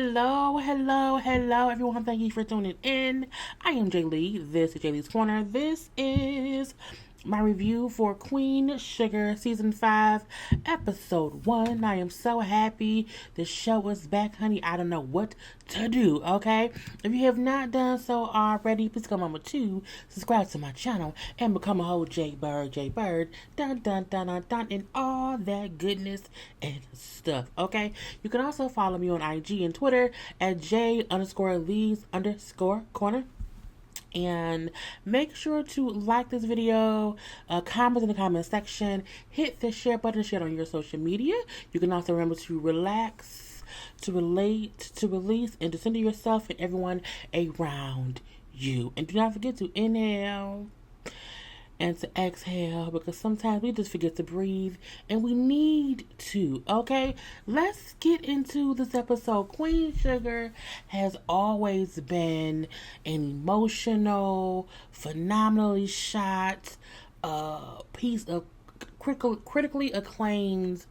Hello, everyone. Thank you for tuning in. I am Jay Lee. This is JLeesCorner. This is my review for Queen Sugar Season 5, Episode 1. I am so happy the show is back, honey. I don't know what to do, okay? If you have not done so already, please come over to subscribe to my channel and become a whole JayBird, dun dun dun dun dun, and all that goodness and stuff, okay? You can also follow me on IG and Twitter at J_Lees_Corner. And make sure to like this video, comment in the comment section, hit the share button, share it on your social media. You can also remember to relax, to relate, to release, and to center yourself and everyone around you. And do not forget to inhale and to exhale, because sometimes we just forget to breathe and we need to, okay? Let's get into this episode. Queen Sugar has always been an emotional, phenomenally shot piece of critically acclaimed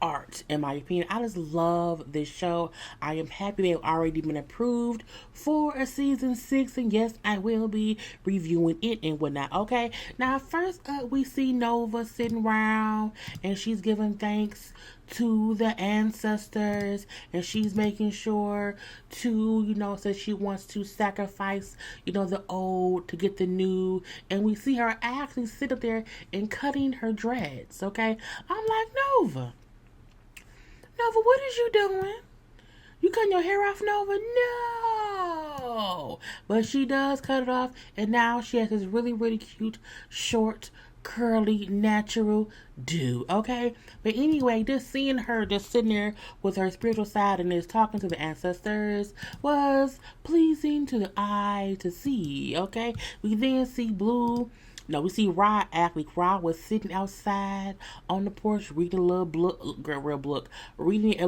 art, in my opinion. I just love this show. I am happy they've already been approved for a season 6, and yes, I will be reviewing it and whatnot, okay? Now, first up, we see Nova sitting around, and she's giving thanks to the ancestors, and she's making sure to, so she wants to sacrifice, the old to get the new, and we see her actually sit up there and cutting her dreads, okay? I'm like, Nova, what is you doing? You cutting your hair off, Nova? No! But she does cut it off, and now she has this really, really cute, short, curly, natural do, okay? But anyway, just seeing her just sitting there with her spiritual side and just talking to the ancestors was pleasing to the eye to see, okay? We then see we see Rod actually. Rod was sitting outside on the porch reading a little book, reading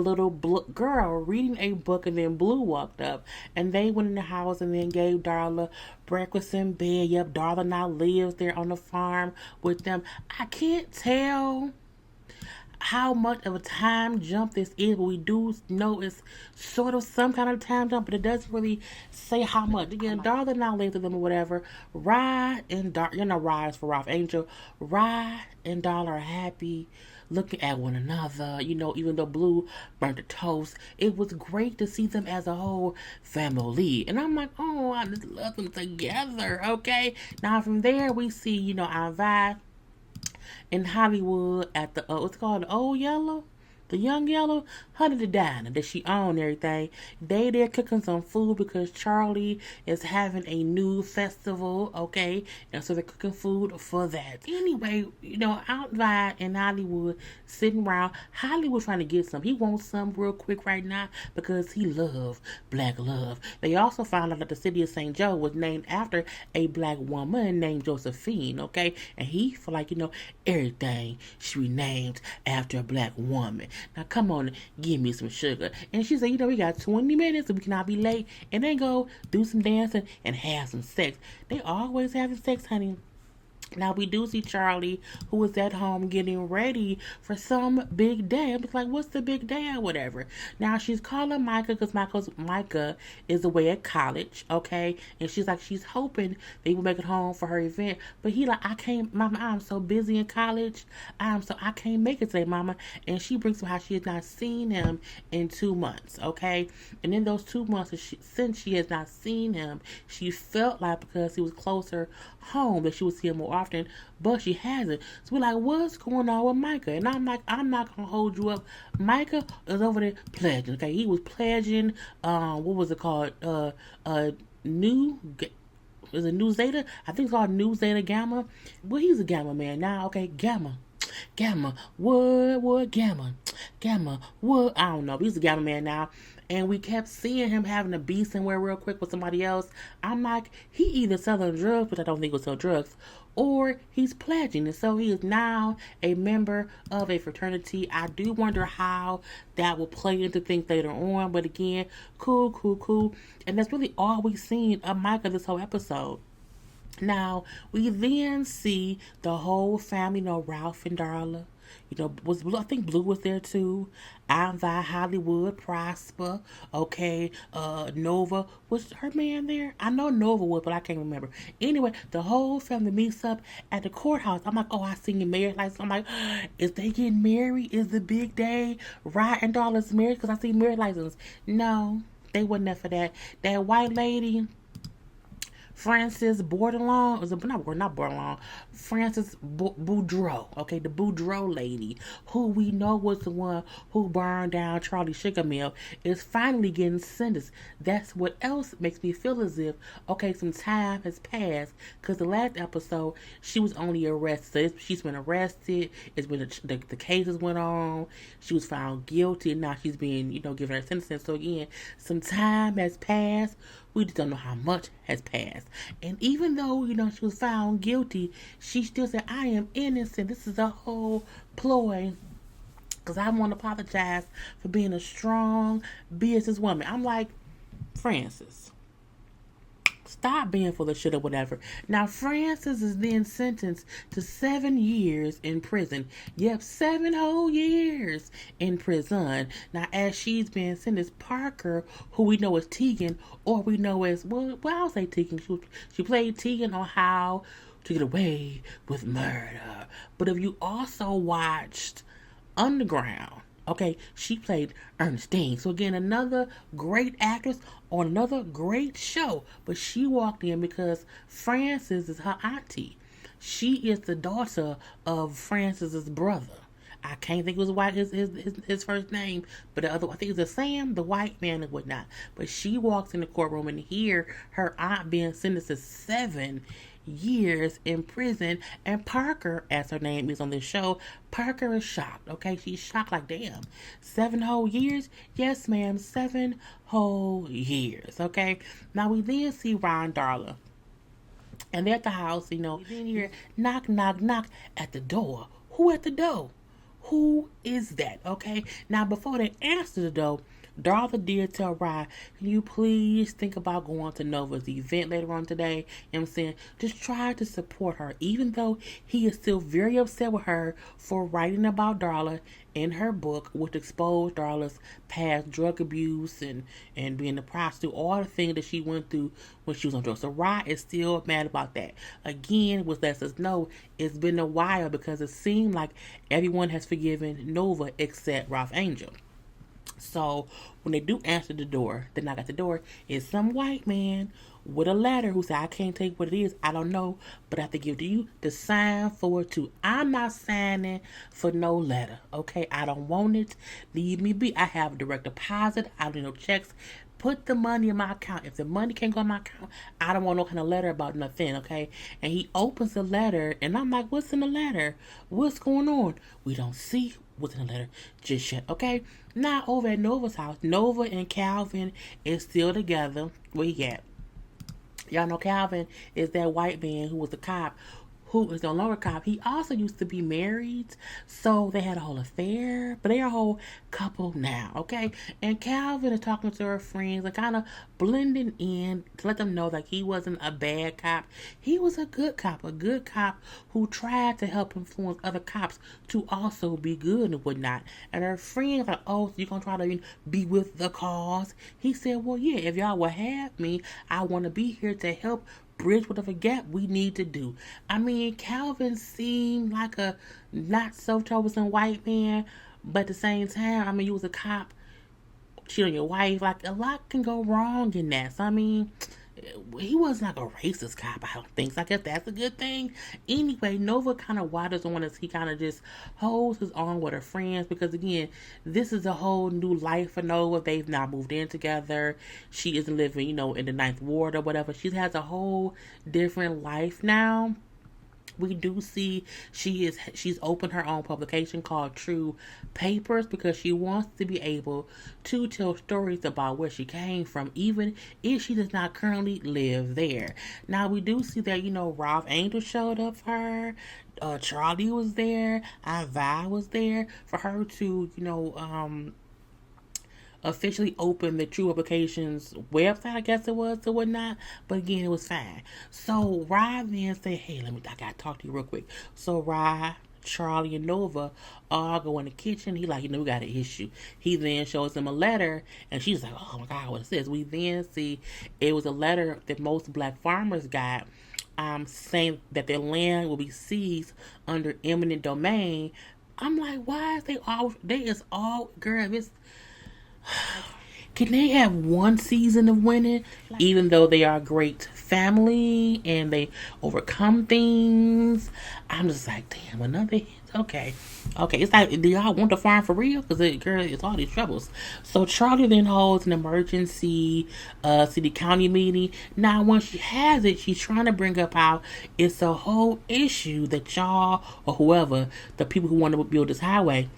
a book, and then Blue walked up, and they went in the house and then gave Darla breakfast in bed. Yep, Darla now lives there on the farm with them. I can't tell how much of a time jump this is, but we do know it's sort of some kind of time jump, but it doesn't really say how much. Again, Darla now lives with them or whatever. Rod and Rod is for Ralph Angel. Rod and Darla are happy, looking at one another, even though Blue burnt the toast. It was great to see them as a whole family. And I'm like, oh, I just love them together, okay? Now from there, we see, Ivy in Hollywood at the what's it called, the Old Yellow, the Young Yellow, honey, the diner that she owned, everything. They're cooking some food because Charlie is having a new festival, okay? And so they're cooking food for that. Anyway, outside in Hollywood, sitting around, Hollywood trying to get some. He wants some real quick right now because he loves black love. They also found out that the city of St. Joe was named after a black woman named Josephine, okay? And he feel like, everything should be named after a black woman. Now come on, give me some sugar. And she said, we got 20 minutes so we cannot be late, and then go do some dancing and have some sex. They always having sex, honey. Now we do see Charlie, who is at home getting ready for some big day. I'm like, what's the big day or whatever? Now she's calling Micah because Micah is away at college, okay? And she's hoping they will make it home for her event. But he like, I can't, Mama, I'm so busy in college. I can't make it today, Mama. And she brings up how she has not seen him in 2 months, okay? And in those 2 months, since she has not seen him, she felt like because he was closer home that she would see him more often, but she hasn't. So we're like, what's going on with Micah? And I'm like, I'm not gonna hold you up. Micah is over there pledging. Okay, he was pledging. What was it called? New Zeta? I think it's called New Zeta Gamma. Well, he's a Gamma man now. Okay, Gamma, what, Gamma, what? I don't know. He's a Gamma man now. And we kept seeing him having to be somewhere real quick with somebody else. I'm like, he either selling drugs, which I don't think he'll sell drugs, or he's pledging. And so he is now a member of a fraternity. I do wonder how that will play into things later on. But again, cool. And that's really all we've seen of Micah this whole episode. Now, we then see the whole family, Ralph and Darla. Was Blue, I think Blue was there too. I'm Vi Hollywood, Prosper, okay, Nova. Was her man there? I know Nova was, but I can't remember. Anyway, the whole family meets up at the courthouse. I'm like, oh, I seen your marriage license. I'm like, is they getting married? Is the big day? Ryan and Darla's married? Because I see marriage license. No, they wasn't there for that. That white lady, Frances Bordelon, was not Bordelon, Frances Boudreaux, okay, the Boudreaux lady, who we know was the one who burned down Charlie Sugar Mill, is finally getting sentenced. That's what else makes me feel as if, okay, some time has passed, because the last episode, she was only arrested. So she's been arrested, it's been, the cases went on, she was found guilty, and now she's being, given her sentence. So again, some time has passed. We just don't know how much has passed. And even though, she was found guilty, she still said, I am innocent. This is a whole ploy because I want to apologize for being a strong businesswoman. I'm like, Francis, stop being full of shit or whatever. Now, Francis is then sentenced to 7 years in prison. Yep, 7 whole years in prison. Now, as she's being sentenced, Parker, who we know as Tegan, or we know as, well I'll say Tegan. She played Tegan on How to Get Away with Murder. But if you also watched Underground, okay, she played Ernestine. So again, another great actress on another great show. But she walked in because Francis is her auntie. She is the daughter of Francis's brother. I can't think it was his first name, but the other, I think it's Sam, the white man and whatnot. But she walks in the courtroom and hear her aunt being sentenced to 7 years in prison, and Parker, as her name is on this show, Parker is shocked. Okay, she's shocked, like, damn, 7 whole years? Yes, ma'am, 7 whole years. Okay, now we then see Ron Darla, and they're at the house. We then hear knock, knock, knock at the door. Who at the door? Who is that? Okay, now before they answer the door, Darla did tell Ryan, can you please think about going to Nova's event later on today? I'm saying, just try to support her, even though he is still very upset with her for writing about Darla in her book, which exposed Darla's past drug abuse and being a prostitute, all the things that she went through when she was on drugs. So Ryan is still mad about that. Again, which lets us know it's been a while because it seemed like everyone has forgiven Nova except Ralph Angel. So when they do answer the door, the knock at the door is some white man with a letter who said, I can't take what it is. I don't know, but I have to give it to you to sign for it too. I'm not signing for no letter. Okay, I don't want it. Leave me be. I have direct deposit. I don't need no checks. Put the money in my account. If the money can't go in my account, I don't want no kind of letter about nothing, okay? And he opens the letter, and I'm like, what's in the letter? What's going on? We don't see what's in the letter just yet, okay? Now, over at Nova's house, Nova and Calvin is still together. Where he at? Y'all know Calvin is that white man who was a cop, who is no longer a cop. He also used to be married, so they had a whole affair, but they're a whole couple now, okay? And Calvin is talking to her friends and kind of blending in to let them know that he wasn't a bad cop. He was a good cop who tried to help influence other cops to also be good and whatnot. And her friends like, oh, so you're going to try to be with the cause? He said, well, yeah, if y'all will have me, I want to be here to help bridge whatever gap we need to do. I mean, Calvin seemed like a not so troublesome white man, but at the same time, I mean, you was a cop, cheat on your wife, like a lot can go wrong in that. So I mean, he wasn't like a racist cop, I don't think. So I guess that's a good thing. Anyway, Nova kind of waters on us. He kind of just holds his own with her friends because, again, this is a whole new life for Nova. They've now moved in together. She isn't living, in the Ninth Ward or whatever. She has a whole different life now. We do see she's opened her own publication called True Papers because she wants to be able to tell stories about where she came from, even if she does not currently live there. Now we do see that Ralph Angel showed up for her. Charlie was there. Vi was there for her to officially open the True Publications website, I guess it was, or whatnot. But again, it was fine. So Rye then said, hey, I gotta talk to you real quick. So Rye, Charlie, and Nova all go in the kitchen. He like, we got an issue. He then shows them a letter, and she's like, oh my God, what is this? We then see it was a letter that most black farmers got, saying that their land will be seized under eminent domain. I'm like, why is girl, this, can they have one season of winning, even though they are a great family and they overcome things? I'm just like, damn, another hit. Okay. It's like, do y'all want the farm for real? Because, girl, it's all these troubles. So Charlie then holds an emergency city county meeting. Now, when she has it, she's trying to bring up how it's a whole issue that y'all, or whoever, the people who want to build this highway,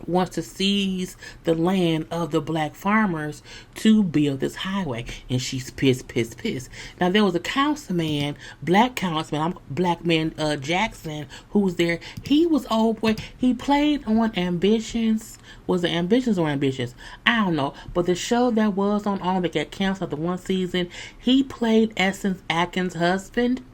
wants to seize the land of the black farmers to build this highway. And she's pissed. Now, there was a councilman, black man Jackson, who was there. He was old boy. He played on Ambitions. Was it Ambitions or Ambitious? I don't know. But the show that was on that got canceled after one season, he played Essence Atkins' husband.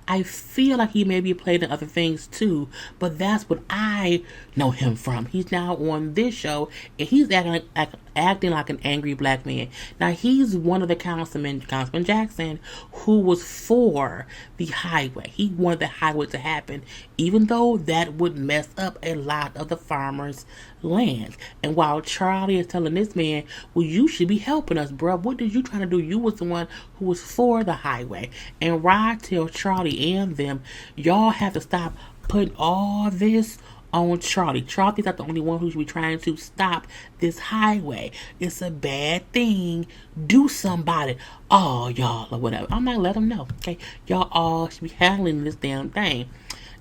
I feel like he maybe played in other things too, but that's what I know him from. He's now on this show, and he's acting like an angry black man. Now, he's one of the Councilman Jackson, who was for the highway. He wanted the highway to happen, even though that would mess up a lot of the farmers' land. And while Charlie is telling this man, well, you should be helping us, bro. What did you trying to do? You was the one who was for the highway. And Rod tells Charlie and them, y'all have to stop putting all this on Charlie. Charlie's not the only one who should be trying to stop this highway. It's a bad thing. Do somebody. Oh, y'all, or whatever. I'm not let them know. Okay, y'all all should be handling this damn thing.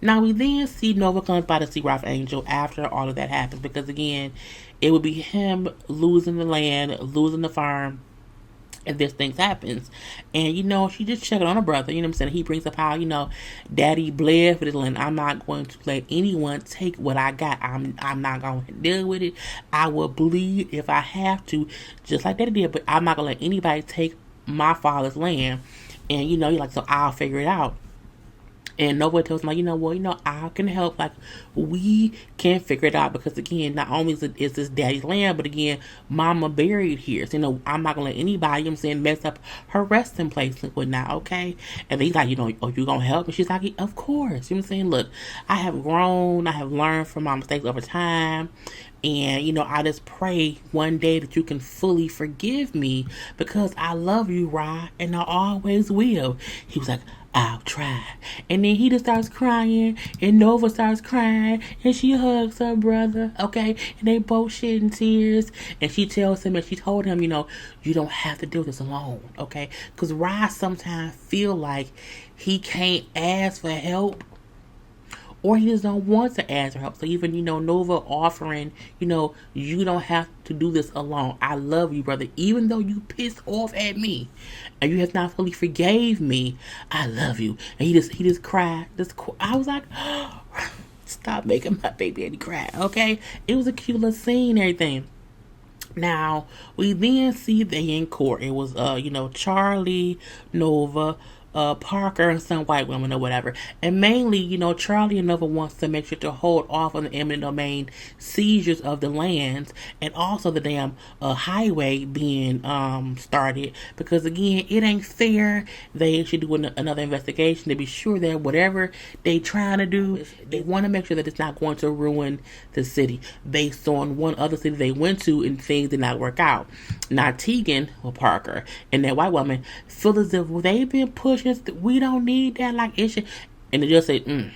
Now, we then see Nova comes by to see Ralph Angel after all of that happens, because again, it would be him losing the land, losing the farm, and this thing happens. And, she just checking on her brother, what I'm saying? He brings up how, Daddy bled for this land. I'm not going to let anyone take what I got. I'm not going to deal with it. I will bleed if I have to, just like Daddy did, but I'm not going to let anybody take my father's land. And, you're like, so I'll figure it out. And Nova tells him, like, I can help. Like, we can figure it out. Because, again, not only is this daddy's land, but, again, mama buried here. So, I'm not going to let anybody, mess up her resting place and whatnot, okay? And then he's like, you going to help? And she's like, of course. Look, I have grown. I have learned from my mistakes over time. And, I just pray one day that you can fully forgive me, because I love you, Rod, and I always will. He was like, I'll try. And then he just starts crying, and Nova starts crying, and she hugs her brother, okay? And they both shedding tears, and she tells him, and she told him, you don't have to do this alone, okay? Because Rod sometimes feel like he can't ask for help, or he just don't want to ask for help. So even, Nova offering, you don't have to do this alone. I love you, brother. Even though you pissed off at me and you have not fully forgave me, I love you. And he just cried. I was like, oh, stop making my baby daddy cry, okay? It was a cute little scene and everything. Now, we then see they in court. It was, Charlie, Nova, Parker, and some white women or whatever. And mainly, Charlie and Nova wants to make sure to hold off on the eminent domain seizures of the lands, and also the damn highway being started, because again, it ain't fair. They should do another investigation to be sure that whatever they trying to do, they want to make sure that it's not going to ruin the city, based on one other city they went to and things did not work out. Now, Tegan or Parker and that white woman feel as if they've been pushed. We don't need that, like, issue. And they just say,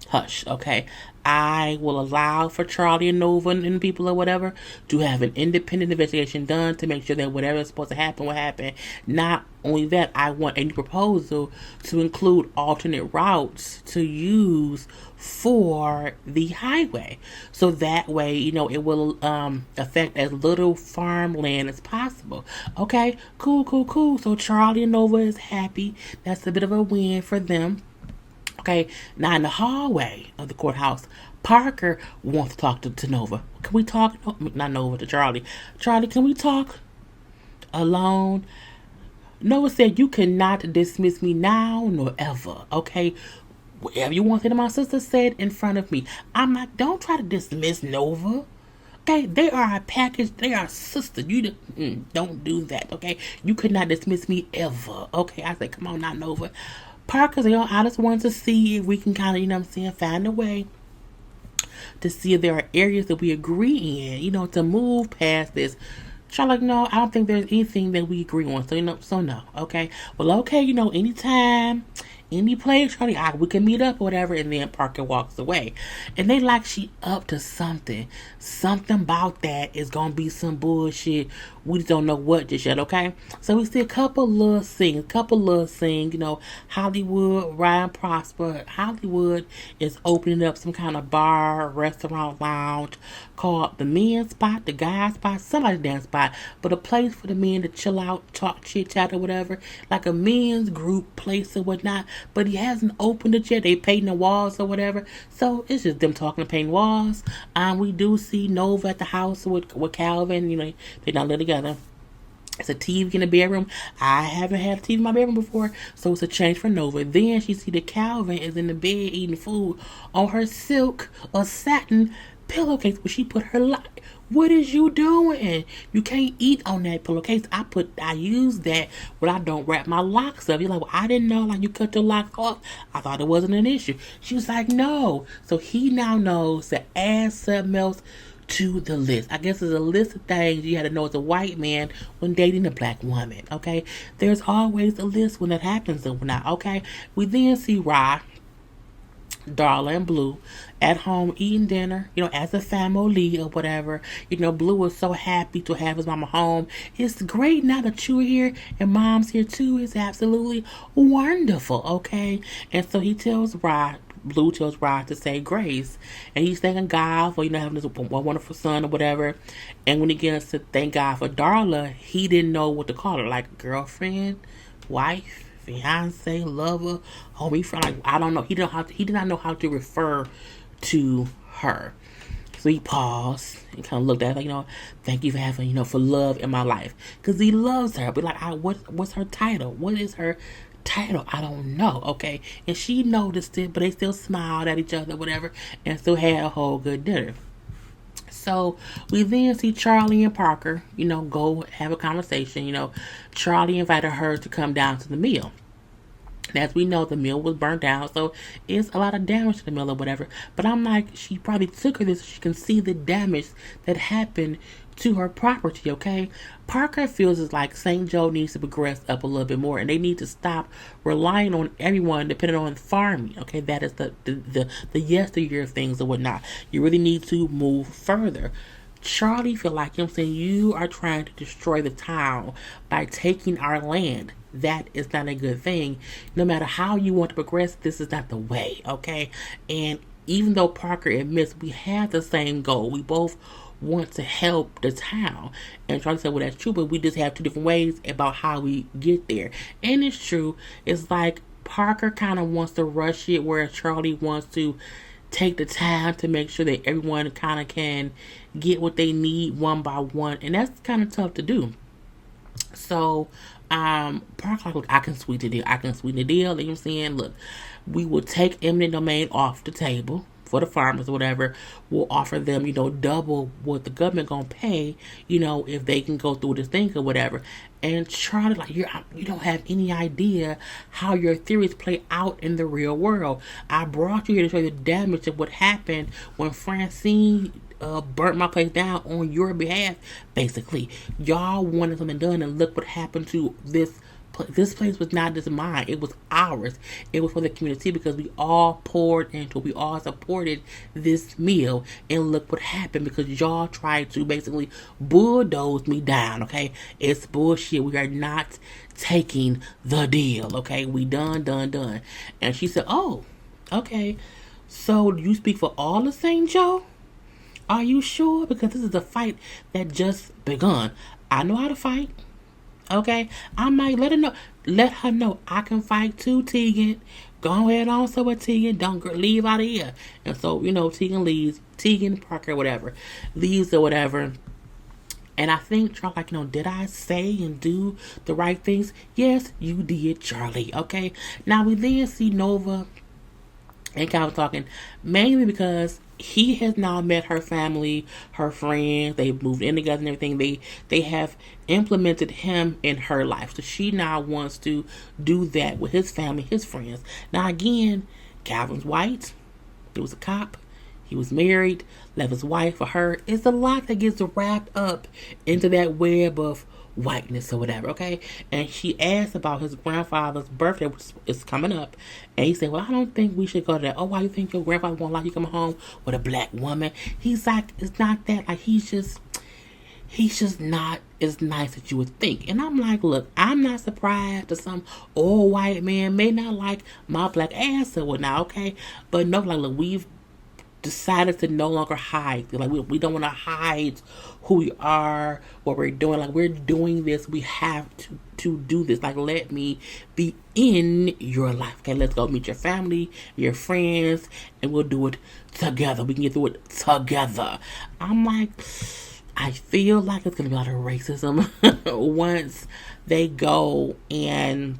hush, okay? I will allow for Charlie and Nova and people or whatever to have an independent investigation done to make sure that whatever is supposed to happen will happen. Not only that, I want a new proposal to include alternate routes to use for the highway. So that way, it will affect as little farmland as possible. Okay, cool. So Charlie and Nova is happy. That's a bit of a win for them. Okay, now in the hallway of the courthouse, Parker wants to talk to Nova. Can we talk? Not Nova, to Charlie. Charlie, can we talk alone? Nova said, you cannot dismiss me now nor ever, okay? Whatever you want to say to my sister, said in front of me. I'm like, don't try to dismiss Nova. Okay, they are a package. They are sisters. You don't do that, okay? You could not dismiss me ever, okay? I said, come on now, Nova. Parker's, I just wanted to see if we can kind of, find a way to see if there are areas that we agree in, to move past this. Charlie, like, no, I don't think there's anything that we agree on. So no, okay? Well, okay, anytime, any place, Charlie, we can meet up or whatever. And then Parker walks away. And they like she up to something. Something about that is going to be some bullshit. We just don't know what just yet, okay? So we see a couple little things. Hollywood, Ryan Prosper. Hollywood is opening up some kind of bar, restaurant, lounge called the men's spot, the guys spot, somebody's dance spot, but a place for the men to chill out, talk, chit chat or whatever, like a men's group place or whatnot. But he hasn't opened it yet. They painting the walls or whatever, so it's just them talking and painting walls. We do see Nova at the house with Calvin. They're not living together. It's a TV in the bedroom. I haven't had a TV in my bedroom before, so it's a change for Nova. Then she see that Calvin is in the bed eating food on her silk or satin pillowcase where she put her life. What is you doing? You can't eat on that pillowcase. I use that when I don't wrap my locks up. You're like, well, I didn't know you cut your locks off. I thought it wasn't an issue. She was like, no. So he now knows to add something else to the list. I guess there's a list of things you had to know as a white man when dating a black woman. Okay, there's always a list when that happens or not. Okay, we then see Rye, Darla, and Blue at home eating dinner, as a family or whatever. Blue was so happy to have his mama home. It's great now that you're here and mom's here too. It's absolutely wonderful, okay? And so he tells Blue tells Rod to say grace. And he's thanking God for, having this one wonderful son or whatever. And when he gets to thank God for Darla, he didn't know what to call her. Like girlfriend, wife, fiance, lover, homie, friend. Like, I don't know. He did not know how to refer to her. So he paused and kind of looked at her, thank you for having, for love in my life. Because he loves her. But like, what's her title? What is her title? I don't know, okay? And she noticed it, but they still smiled at each other, whatever, and still had a whole good dinner. So we then see Charlie and Parker, go have a conversation. Charlie invited her to come down to the mill. And as we know, the mill was burnt down, so it's a lot of damage to the mill or whatever. But I'm like, she probably took her this so she can see the damage that happened to her property, okay? Parker feels it's like St. Joe needs to progress up a little bit more, and they need to stop relying on everyone depending on farming, okay? That is the yesteryear of things or whatnot. You really need to move further. Charlie feel like, you are trying to destroy the town by taking our land. That is not a good thing. No matter how you want to progress, this is not the way, okay? And even though Parker admits we have the same goal, we both want to help the town. And Charlie said, well, that's true, but we just have two different ways about how we get there. And it's true. It's like Parker kind of wants to rush it, whereas Charlie wants to take the time to make sure that everyone kind of can get what they need one by one. And that's kind of tough to do. So, Parker's like, look, I can sweeten the deal. You know what I'm saying? Look, we will take eminent domain off the table for the farmers or whatever. We'll offer them, double what the government gonna pay, if they can go through this thing or whatever. And Charlie, like, you don't have any idea how your theories play out in the real world. I brought you here to show you the damage of what happened when Francine burnt my place down on your behalf. Basically, y'all wanted something done, and look what happened to this. This place was not just mine. It was ours. It was for the community because we all poured into it. We all supported this meal. And look what happened because y'all tried to basically bulldoze me down, okay? It's bullshit. We are not taking the deal, okay? We done. And she said, oh, okay. So you speak for all the St. Joe? Are you sure? Because this is a fight that just begun. I know how to fight. Okay, I might let her know I can fight too, Tegan. go ahead on so with Tegan, don't leave out of here. And so, Tegan leaves, Tegan, Parker, whatever, leaves or whatever. And I think Charlie, like, did I say and do the right things? Yes, you did, Charlie. Okay. Now we then see Nova and Calvin talking, mainly because he has now met her family, her friends. They've moved in together and everything. They have implemented him in her life. So she now wants to do that with his family, his friends. Now again, Calvin's white. He was a cop. He was married, left his wife for her. It's a lot that gets wrapped up into that web of whiteness or whatever, okay? And she asked about his grandfather's birthday, which is coming up. And he said, well, I don't think we should go to that. Oh, why you think your grandfather won't like you coming home with a black woman? He's like, it's not that. Like, he's just not as nice as you would think. And I'm like, look, I'm not surprised that some old white man may not like my black ass or whatnot, okay? But no, like, look, we've decided to no longer hide. Like, we don't want to hide who we are, what we're doing. Like, we're doing this. We have to do this. Like, let me be in your life. Okay, let's go meet your family, your friends, and we'll do it together. We can get through it together. I'm like, I feel like it's going to be a lot of racism once they go and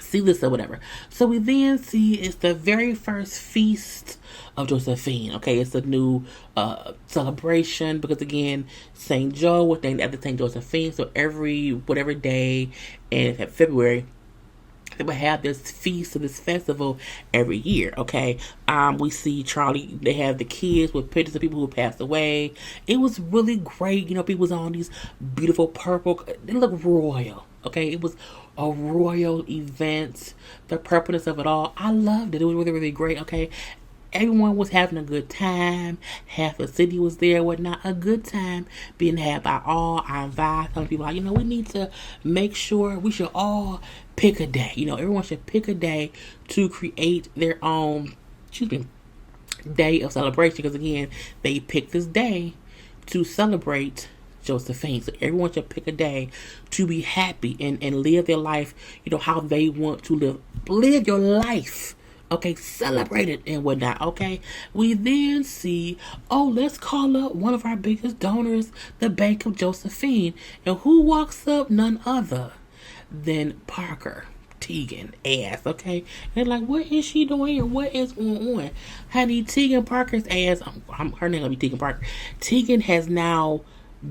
see this or whatever. So we then see it's the very first feast of Josephine. Okay, it's a new celebration because again, St. Joe was named after St. Josephine. So every whatever day in February, they would have this feast or this festival every year. Okay, we see Charlie. They have the kids with pictures of people who passed away. It was really great. People was on these beautiful purple. They look royal. Okay, it was a royal event. The purpleness of it all, I loved it. It was really, really great. Okay, everyone was having a good time. Half the city was there, whatnot. A good time being had by all. I advise some people, like, we need to make sure we should all pick a day. Everyone should pick a day to create their own, day of celebration. Because again, they picked this day to celebrate Josephine. So everyone should pick a day to be happy and live their life, how they want to live. Live your life. Okay, celebrate it and whatnot. Okay, we then see, let's call up one of our biggest donors, the Bank of Josephine. And who walks up? None other than Parker. Tegan ass, okay? And they're like, what is she doing here? What is going on? Honey, Tegan Parker's ass, her name gonna be Tegan Parker. Tegan has now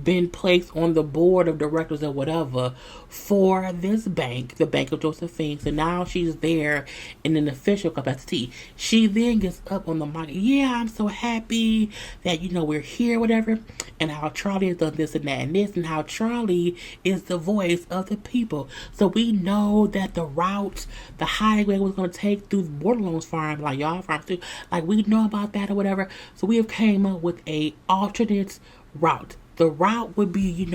been placed on the board of directors or whatever for this bank, the Bank of Josephine. So now she's there in an official capacity. She then gets up on the mic. Yeah, I'm so happy that, we're here, whatever. And how Charlie has done this and that and this. And how Charlie is the voice of the people. So we know that the route, the highway was going to take through Bordelon's farm, like y'all farm too. Like, we know about that or whatever. So we have came up with a alternate route. The route would be,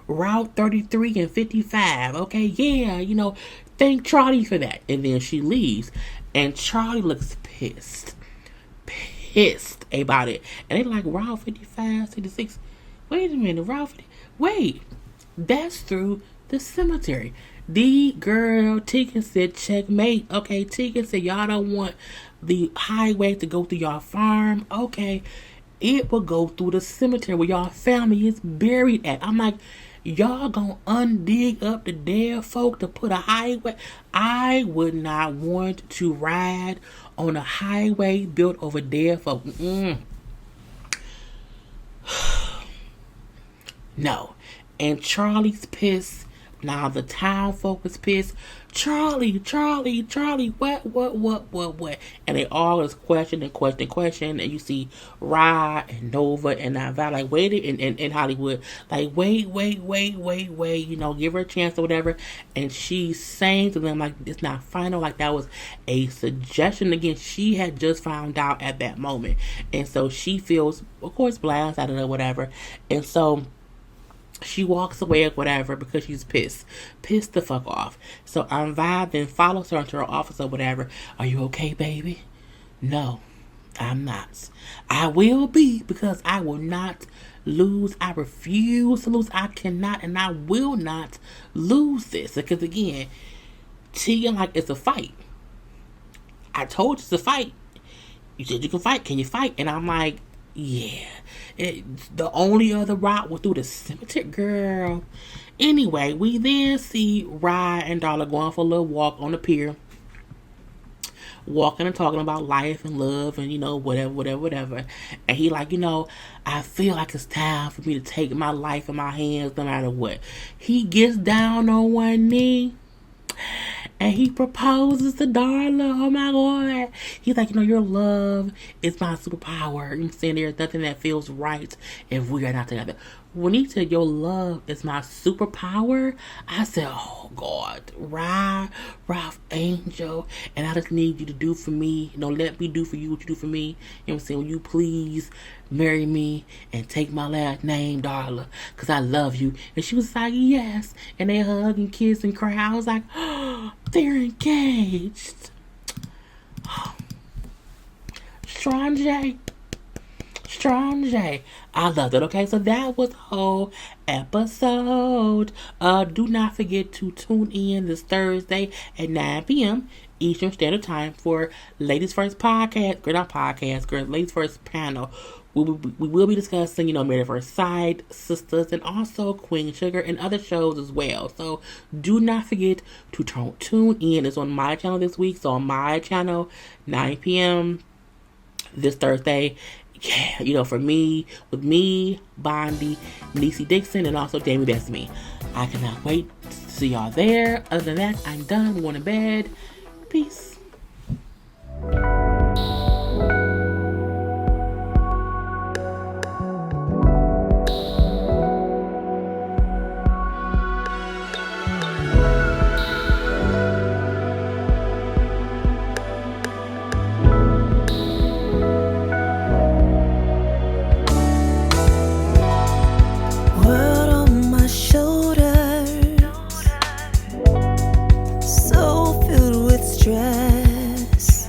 Route 33 and 55. Okay, yeah, thank Charlie for that. And then she leaves. And Charlie looks pissed about it. And they're like, Route 55, 66. Wait a minute, Route 50. Wait, that's through the cemetery. The girl, Tegan said, checkmate. Okay, Tegan said, y'all don't want the highway to go through y'all farm. Okay. It will go through the cemetery where y'all family is buried at. I'm like, y'all gonna undig up the dead folk to put a highway? I would not want to ride on a highway built over dead folk. No. And Charlie's pissed. Now the town folk is pissed. Charlie, what? And they all is question. And you see Rod and Nova and Val like waiting in Hollywood. Like, wait, give her a chance or whatever. And she's saying to them, like, it's not final. Like, that was a suggestion. Again, she had just found out at that moment. And so she feels, of course, blindsided or whatever. And so she walks away or whatever because she's pissed the fuck off. So Vi then follows her into her office or whatever. Are you okay, baby? No, I'm not. I will be, because I will not lose. I refuse to lose. I cannot and I will not lose this. Because again, Tegan, like, it's a fight. I told you to fight. You said you can fight. Can you fight? And I'm like, yeah. The only other route was through the cemetery, girl. Anyway, we then see Rye and Darla going for a little walk on the pier. Walking and talking about life and love and, whatever. And he like, I feel like it's time for me to take my life in my hands no matter what. He gets down on one knee and he proposes to Darla. Oh my God. He's like, your love is my superpower. You know what I'm saying? There's nothing that feels right if we are not together. When he said your love is my superpower, I said, oh God, Ralph Angel, and I just need you to do for me, let me do for you what you do for me. You know what I'm saying? Will you please marry me and take my last name, Darla, because I love you. And she was like, yes. And they hug and kiss and cry. I was like, oh, they're engaged. Strong J. I loved it. Okay, so that was the whole episode. Do not forget to tune in this Thursday at 9 p.m. Eastern Standard Time for Ladies First Podcast. Not podcast, girl. Ladies First panel. We will be discussing, Married First Sight, Sisters, and also Queen Sugar and other shows as well. So do not forget to tune in. It's on my channel this week. So on my channel, 9 p.m. this Thursday. Yeah, for me, with me, Bondi, Niecy Dixon, and also Jamie Best-Me. I cannot wait to see y'all there. Other than that, I'm done. I'm going to bed. Peace.